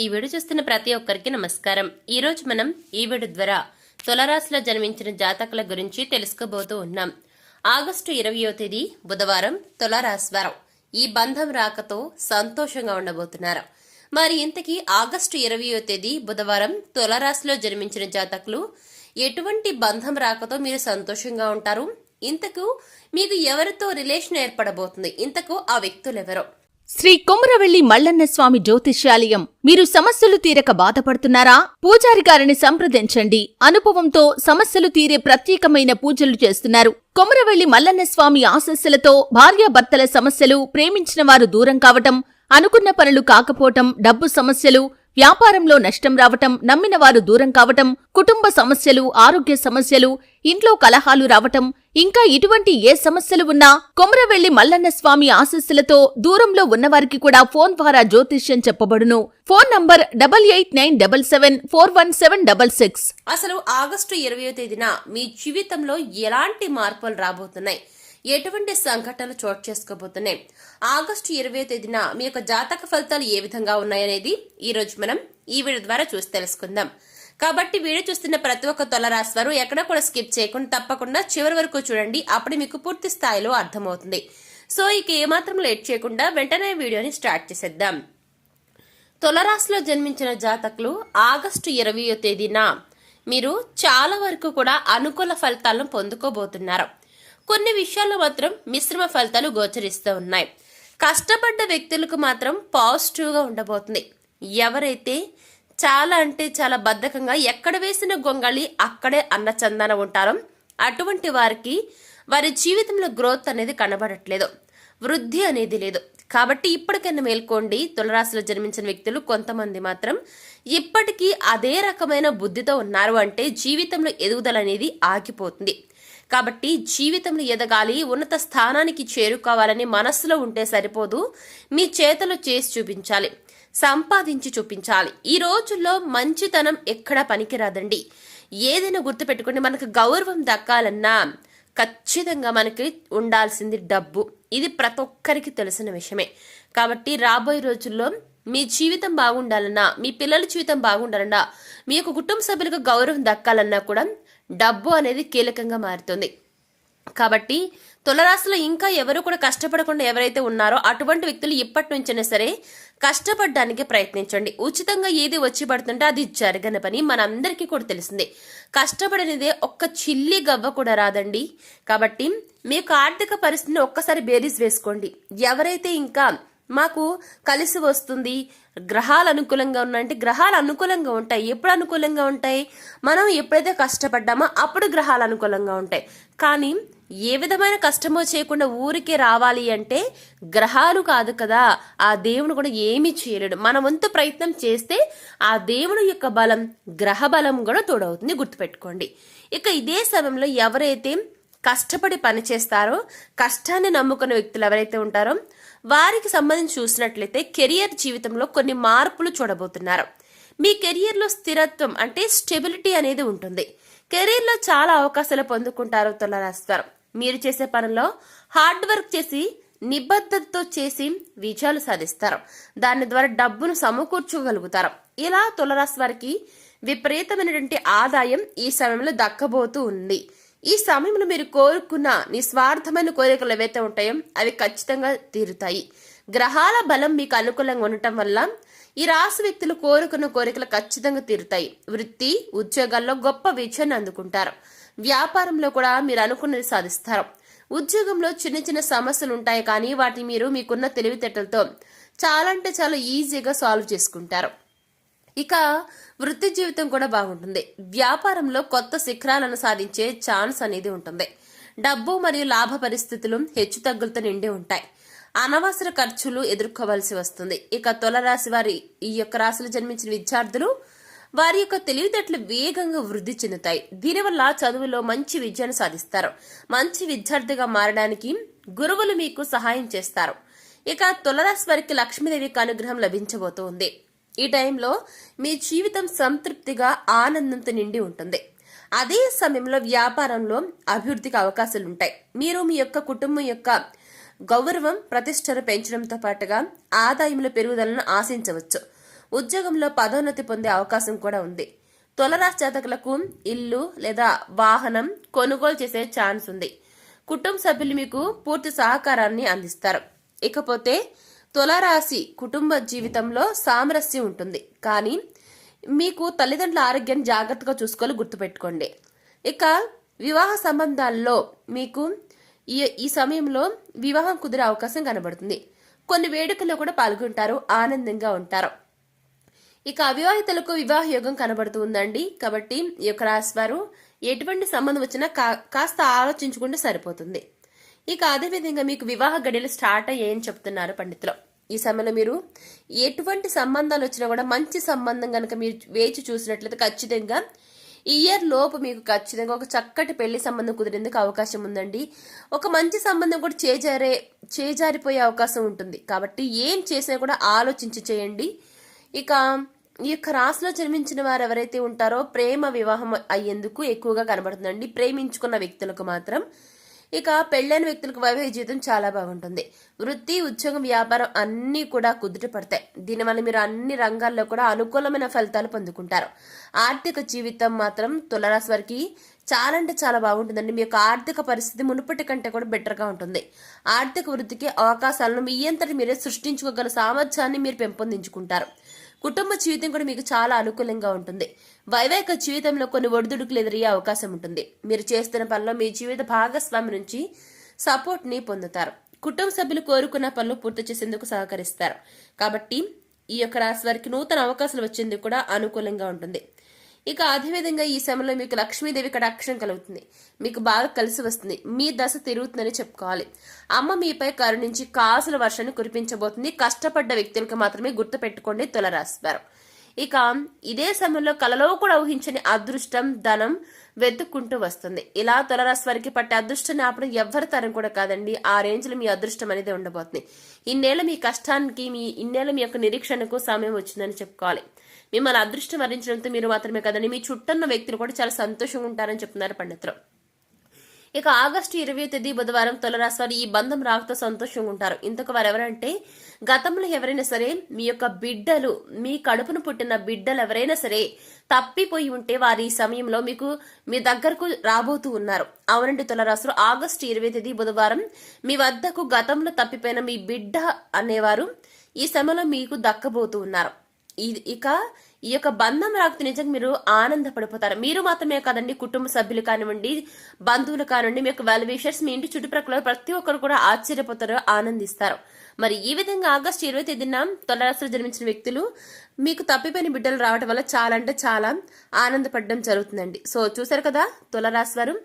ఈ వీడియో చూస్తున్న ప్రతి ఒక్కరికి నమస్కారం. ఈ రోజు మనం ఈ వీడియో ద్వారా తులారాశిలో జన్మించిన జాతకుల గురించి తెలుసుకోబోతూ ఉన్నాం. ఆగస్టు 20వ తేదీ బుధవారం తులారాశి వారం. ఈ బంధం రాకతో సంతోషంగా ఉండబోతున్నారు. మరి ఇంతకీ ఆగస్టు 20వ తేదీ బుధవారం తులారాశిలో జన్మించిన జాతకులు ఎటువంటి బంధం రాకతో మీరు సంతోషంగా ఉంటారు? ఇంతకు మీకు ఎవరితో రిలేషన్ ఏర్పడబోతుంది? ఇంతకు ఆ వ్యక్తులు ఎవరో? శ్రీ కొమురవెల్లి మల్లన్న స్వామి జ్యోతిష్యాలయం. మీరు సమస్యలు తీరక బాధపడుతున్నారా? పూజారి గారిని సంప్రదించండి. అనుభవంతో సమస్యలు తీరే ప్రత్యేకమైన పూజలు చేస్తున్నారు. కొమురవెల్లి మల్లన్న స్వామి ఆశస్సులతో భార్యాభర్తల సమస్యలు, ప్రేమించిన వారు దూరం కావటం, అనుకున్న పనులు కాకపోవటం, డబ్బు సమస్యలు, వ్యాపారంలో నష్టం రావటం, నమ్మిన వారు దూరం కావటం, కుటుంబ సమస్యలు, ఆరోగ్య సమస్యలు, ఇంట్లో కలహాలు రావటం, ఇంకా ఇటువంటి ఏ సమస్యలు ఉన్నా కొమురవెల్లి మల్లన్న స్వామి ఆశీస్సులతో దూరంలో ఉన్నవారికి కూడా ఫోన్ ద్వారా జ్యోతిష్యం చెప్పబడును. Phone number 8897741766. అసలు ఆగస్టు 20వ తేదీన మీ జీవితంలో ఎలాంటి మార్పులు రాబోతున్నాయి? ఎటువంటి సంఘటనలు చోటు చేసుకోబోతున్నాయి? ఆగస్టు 20వ తేదీన మీ యొక్క జాతక ఫలితాలు ఏ విధంగా ఉన్నాయనేది ఈ రోజు మనం ఈ వీడియో ద్వారా చూసి తెలుసుకుందాం. కాబట్టి వీడియో చూస్తున్న ప్రతి ఒక్క తులారాశి వారు ఎక్కడ కూడా స్కిప్ చేయకుండా తప్పకుండా చివరి వరకు చూడండి. అప్పుడు మీకు పూర్తి స్థాయిలో అర్థమవుతుంది. సో ఇక ఏమాత్రం లేట్ చేయకుండా వెంటనే వీడియోని స్టార్ట్ చేసేద్దాం. తులారాశిలో జన్మించిన జాతకులు ఆగస్టు 20వ తేదీన మీరు చాలా వరకు కూడా అనుకూల ఫలితాలను పొందుకోబోతున్నారు. కొన్ని విషయాల్లో మాత్రం మిశ్రమ ఫలితాలు గోచరిస్తూ ఉన్నాయి. కష్టపడ్డ వ్యక్తులకు మాత్రం పాజిటివ్గా ఉండబోతుంది. ఎవరైతే చాలా అంటే చాలా బద్ధకంగా ఎక్కడ వేసిన గొంగళి అక్కడే అన్నచందాన ఉంటారో అటువంటి వారికి వారి జీవితంలో గ్రోత్ అనేది కనబడట్లేదు, వృద్ధి అనేది లేదు. కాబట్టి ఇప్పటికైనా మేల్కోండి. తులారాశిలో జన్మించిన వ్యక్తులు కొంతమంది మాత్రం ఇప్పటికీ అదే రకమైన బుద్ధితో ఉన్నారు అంటే జీవితంలో ఎదుగుదల అనేది ఆగిపోతుంది. కాబట్టి జీవితంలో ఎదగాలి, ఉన్నత స్థానానికి చేరుకోవాలని మనస్సులో ఉంటే సరిపోదు, మీ చేతలు చేసి చూపించాలి, సంపాదించి చూపించాలి. ఈ రోజుల్లో మంచితనం ఎక్కడా పనికిరాదండి. ఏదైనా గుర్తుపెట్టుకోండి, మనకు గౌరవం దక్కాలన్నా ఖచ్చితంగా మనకి ఉండాల్సింది డబ్బు. ఇది ప్రతి ఒక్కరికి తెలిసిన విషయమే. కాబట్టి రాబోయే రోజుల్లో మీ జీవితం బాగుండాలన్నా, మీ పిల్లల జీవితం బాగుండాలన్నా, మీ యొక్క కుటుంబ సభ్యులకు గౌరవం దక్కాలన్నా కూడా డబ్బు అనేది కీలకంగా మారుతుంది. కాబట్టి తులారాశిలో ఇంకా ఎవరు కూడా కష్టపడకుండా ఎవరైతే ఉన్నారో అటువంటి వ్యక్తులు ఇప్పటి నుంచైనా సరే కష్టపడడానికి ప్రయత్నించండి. ఉచితంగా ఏది వచ్చి పడుతుంటే అది జరగని పని మనందరికీ కూడా తెలిసిందే. కష్టపడనిదే ఒక్క చిల్లి గవ్వ కూడా రాదండి. కాబట్టి మీకు ఆర్థిక పరిస్థితిని ఒక్కసారి బేరీజ్ వేసుకోండి. ఎవరైతే ఇంకా మాకు కలిసి వస్తుంది, గ్రహాలు అనుకూలంగా ఉన్నాయంటే గ్రహాలు అనుకూలంగా ఉంటాయి. ఎప్పుడు అనుకూలంగా ఉంటాయి? మనం ఎప్పుడైతే కష్టపడ్డామో అప్పుడు గ్రహాలు అనుకూలంగా ఉంటాయి. కానీ ఏ విధమైన కష్టమో చేయకుండా ఊరికే రావాలి అంటే గ్రహాలు కాదు కదా, ఆ దేవుడు కూడా ఏమీ చేయలేడు. మన వంతు ప్రయత్నం చేస్తే ఆ దేవుడు యొక్క బలం, గ్రహ బలం కూడా తోడవుతుంది, గుర్తుపెట్టుకోండి. ఇక ఇదే సమయంలో ఎవరైతే కష్టపడి పని చేస్తారో, కష్టాన్ని నమ్ముకున్న వ్యక్తులు ఎవరైతే ఉంటారో వారికి సంబంధించి చూసినట్లయితే కెరియర్ జీవితంలో కొన్ని మార్పులు చూడబోతున్నారు. మీ కెరియర్లో స్థిరత్వం అంటే స్టెబిలిటీ అనేది ఉంటుంది. కెరీర్లో చాలా అవకాశాలు పొందుకుంటారు తులారాశి వారు. మీరు చేసే పనుల్లో హార్డ్ వర్క్ చేసి నిబద్ధతతో చేసి విజయాలు సాధిస్తారు. దాని ద్వారా డబ్బును సమకూర్చగలుగుతారు. ఇలా తులారాశి వారికి విపరీతమైనటువంటి ఆదాయం ఈ సమయంలో దక్కబోతూ ఉంది. ఈ సమయంలో మీరు కోరుకున్న నిస్వార్థమైన కోరికలు ఏవైతే ఉంటాయో అవి ఖచ్చితంగా తీరుతాయి. గ్రహాల బలం మీకు అనుకూలంగా ఉండటం వల్ల ఈ రాశి వ్యక్తులు కోరుకున్న కోరికలు ఖచ్చితంగా తీరుతాయి. వృత్తి, ఉద్యోగాల్లో గొప్ప విజయాన్ని అందుకుంటారు. వ్యాపారంలో కూడా మీరు అనుకున్నది సాధిస్తారు. ఉద్యోగంలో చిన్న చిన్న సమస్యలు ఉంటాయి, కానీ వాటిని మీరు మీకున్న తెలివితేటలతో చాలా అంటే చాలా ఈజీగా సాల్వ్ చేసుకుంటారు. ఇక వృత్తి జీవితం కూడా బాగుంటుంది. వ్యాపారంలో కొత్త శిఖరాలను సాధించే ఛాన్స్ అనేది ఉంటుంది. డబ్బు మరియు లాభ పరిస్థితులు హెచ్చు తగ్గులతో నిండి ఉంటాయి. అనవసర ఖర్చులు ఎదుర్కోవాల్సి వస్తుంది. ఇక తులారాశి వారి ఈ యొక్క రాశిలో జన్మించిన విద్యార్థులు వారి యొక్క తెలివితేటలు వేగంగా వృద్ధి చెందుతాయి. దీనివల్ల చదువులో మంచి విజయాన్ని సాధిస్తారు. మంచి విద్యార్థిగా మారడానికి గురువులు మీకు సహాయం చేస్తారు. ఇక తులారాశి వారికి లక్ష్మీదేవికి అనుగ్రహం లభించబోతోంది. ఈ టైంలో మీ జీవితం సంతృప్తిగా ఆనందంతో నిండి ఉంటుంది. అదే సమయంలో వ్యాపారంలో అభివృద్ధికి అవకాశాలు ఉంటాయి. మీరు మీ యొక్క కుటుంబం యొక్క గౌరవం, ప్రతిష్టను పెంచడంతో పాటుగా ఆదాయంలో పెరుగుదలను ఆశించవచ్చు. ఉద్యోగంలో పదోన్నతి పొందే అవకాశం కూడా ఉంది. తులారాశి జాతకులకు ఇల్లు లేదా వాహనం కొనుగోలు చేసే ఛాన్స్ ఉంది. కుటుంబ సభ్యులు మీకు పూర్తి సహకారాన్ని అందిస్తారు. ఇకపోతే తులారాశి కుటుంబ జీవితంలో సామరస్యం ఉంటుంది, కానీ మీకు తల్లిదండ్రుల ఆరోగ్యాన్ని జాగ్రత్తగా చూసుకోవాలి, గుర్తుపెట్టుకోండి. ఇక వివాహ సంబంధాల్లో మీకు ఈ సమయంలో వివాహం కుదిరే అవకాశం కనబడుతుంది. కొన్ని వేడుకల్లో కూడా పాల్గొంటారు, ఆనందంగా ఉంటారు. ఇక అవివాహితులకు వివాహ యోగం కనబడుతూ ఉందండి. కాబట్టి ఈ యొక్క రాశి వారు ఎటువంటి సంబంధం వచ్చినా కాస్త ఆలోచించుకుంటే సరిపోతుంది. ఇక అదేవిధంగా మీకు వివాహ గడియలు స్టార్ట్ అయ్యాయని చెప్తున్నారు పండితులు. ఈ సమయంలో మీరు ఎటువంటి సంబంధాలు వచ్చినా కూడా మంచి సంబంధం కనుక మీరు వేచి చూసినట్లయితే ఖచ్చితంగా ఈ ఇయర్ లోపు మీకు ఖచ్చితంగా ఒక చక్కటి పెళ్లి సంబంధం కుదిరేందుకు అవకాశం ఉందండి. ఒక మంచి సంబంధం కూడా చేజారిపోయే అవకాశం ఉంటుంది. కాబట్టి ఏం చేసినా కూడా ఆలోచించి చేయండి. ఇక ఈ యొక్క రాశిలో జన్మించిన వారు ఎవరైతే ఉంటారో ప్రేమ వివాహం అయ్యేందుకు ఎక్కువగా కనబడుతుందండి. ప్రేమించుకున్న వ్యక్తులకు మాత్రం. ఇక పెళ్ళైన వ్యక్తులకు వైవాహిక జీవితం చాలా బాగుంటుంది. వృత్తి, ఉద్యోగం, వ్యాపారం అన్నీ కూడా కుదుట పడతాయి. దీనివల్ల మీరు అన్ని రంగాల్లో కూడా అనుకూలమైన ఫలితాలు పొందుకుంటారు. ఆర్థిక జీవితం మాత్రం తులారాశి వారికి చాలా అంటే చాలా బాగుంటుందండి. మీ యొక్క ఆర్థిక పరిస్థితి మునుపటి కంటే కూడా బెటర్గా ఉంటుంది. ఆర్థిక వృద్ధికి అవకాశాలను మీ అంతటి మీరే సృష్టించుకోగల సామర్థ్యాన్ని మీరు పెంపొందించుకుంటారు. కుటుంబ జీవితం కూడా మీకు చాలా అనుకూలంగా ఉంటుంది. వైవాహిక జీవితంలో కొన్ని ఒడిదుడుకులు ఎదురయ్యే అవకాశం ఉంటుంది. మీరు చేస్తున్న పనిలో మీ జీవిత భాగస్వామి నుంచి సపోర్ట్ ని పొందుతారు. కుటుంబ సభ్యులు కోరుకున్న పనులు పూర్తి చేసేందుకు సహకరిస్తారు. కాబట్టి ఈ యొక్క రాశి వారికి నూతన అవకాశాలు వచ్చేందుకు కూడా అనుకూలంగా ఉంటుంది. ఇక అదేవిధంగా ఈ సమయంలో మీకు లక్ష్మీదేవి కటాక్షం కలుగుతుంది. మీకు బాగా కలిసి వస్తుంది. మీ దశ తిరుగుతుందని చెప్పుకోవాలి. అమ్మ మీపై కరుణించి కాసుల వర్షాన్ని కురిపించబోతుంది. కష్టపడ్డ వ్యక్తులకు మాత్రమే గుర్తు పెట్టుకోండి తులారాశి వారు. ఇక ఇదే సమయంలో కలలో కూడా ఊహించని అదృష్టం, ధనం వెతుక్కుంటూ వస్తుంది. ఇలా తులారాశి వారికి పట్టే అదృష్టాన్ని ఆపడం ఎవ్వరి తరం కూడా కాదండి. ఆ రేంజ్ లో మీ అదృష్టం అనేది ఉండబోతుంది. ఇన్నేళ్ల మీ కష్టానికి, ఇన్నేళ్ల మీ యొక్క నిరీక్షణకు సమయం వచ్చిందని చెప్పుకోవాలి. మిమ్మల్ని అదృష్టం వరించడంతో మీరు మాత్రమే కదండి, మీ చుట్టన్న వ్యక్తులు కూడా చాలా సంతోషంగా ఉంటారని చెప్తున్నారు పండితులు. ఇక ఆగస్టు 20వ తేదీ బుధవారం తులారాశి వారు ఈ బంధం రాకతో సంతోషంగా ఉంటారు. ఇంతకు వారు ఎవరంటే గతంలో ఎవరైనా సరే మీ యొక్క బిడ్డలు, మీ కడుపును పుట్టిన బిడ్డలు ఎవరైనా సరే తప్పిపోయి ఉంటే వారు ఈ సమయంలో మీకు మీ దగ్గరకు రాబోతూ ఉన్నారు. అవునండి తులారాశులు, ఆగస్టు 20వ తేదీ బుధవారం మీ వద్దకు గతంలో తప్పిపోయిన మీ బిడ్డ అనేవారు ఈ సమయంలో మీకు దక్కబోతూ ఉన్నారు. ఇక ఈ యొక్క బంధం రాకపోతే నిజంగా మీరు ఆనందపడిపోతారు. మీరు మాత్రమే కాదండి, కుటుంబ సభ్యులు కానివ్వండి, బంధువులు కానివ్వండి, మీ యొక్క వెల్ విషర్స్, మీ ఇంటి చుట్టుప్రక్కల ప్రతి ఒక్కరు కూడా ఆశ్చర్యపోతారు, ఆనందిస్తారు. మరి ఈ విధంగా ఆగస్టు 20వ తేదీన తులారాశిలో జన్మించిన వ్యక్తులు మీకు తప్పిపోయిన బిడ్డలు రావడం వల్ల చాలా అంటే చాలా ఆనందపడడం జరుగుతుందండి. సో చూసారు కదా తులారాశి వారు,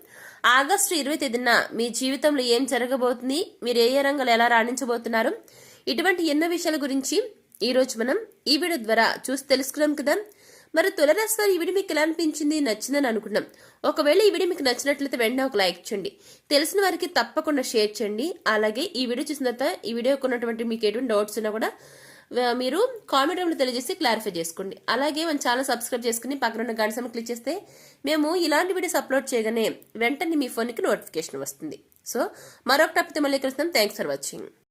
ఆగస్టు 20వ తేదీన మీ జీవితంలో ఏం జరగబోతుంది, మీరు ఏ రంగంలో ఎలా రాణించబోతున్నారు, ఇటువంటి ఎన్నో విషయాల గురించి ఈ రోజు మనం ఈ వీడియో ద్వారా చూసి తెలుసుకున్నాం కదా. మరి తులారాశి వారి ఈ వీడియో మీకు ఎలా అనిపించింది, నచ్చిందని అనుకున్నాం. ఒకవేళ ఈ వీడియో మీకు నచ్చినట్లయితే వెంటనే ఒక లైక్ చేయండి. తెలిసిన వారికి తప్పకుండా షేర్ చేయండి. అలాగే ఈ వీడియో చూసిన తర్వాత ఈ వీడియోకి ఉన్నటువంటి మీకు ఎటువంటి డౌట్స్ ఉన్నా కూడా మీరు కామెంట్ రూమ్లో తెలియజేసి క్లారిఫై చేసుకోండి. అలాగే మన ఛానల్ సబ్స్క్రైబ్ చేసుకుని పక్కన ఉన్న గంట సింబల్ క్లిక్ చేస్తే మేము ఇలాంటి వీడియోస్ అప్లోడ్ చేయగానే వెంటనే మీ ఫోన్కి నోటిఫికేషన్ వస్తుంది. సో మరొక టాపిక్తో మళ్ళీ కలుస్తాం. Thanks for watching.